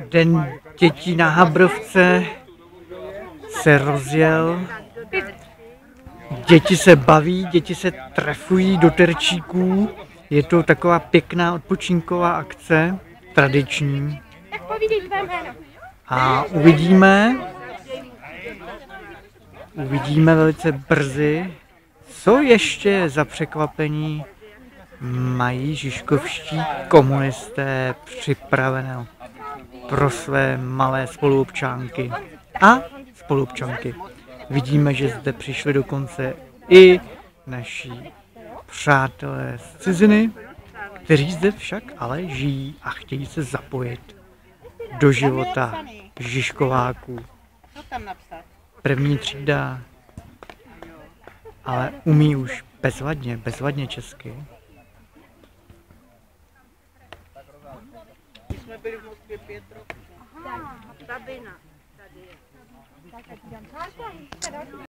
Den dětí na Habrovce se rozjel. Děti se baví, děti se trefují do terčíků. Je to taková pěkná odpočinková akce, tradiční. A uvidíme velice brzy, co ještě za překvapení mají žižkovští komunisté připraveno pro své malé spoluobčánky a spoluobčanky. Vidíme, že zde přišli dokonce i naši přátelé z ciziny, kteří zde však ale žijí a chtějí se zapojit do života žižkováků. První třída, ale umí už bezvadně česky. My jsme byli v Moskvě 5 roků. Aha, Sabina tady je.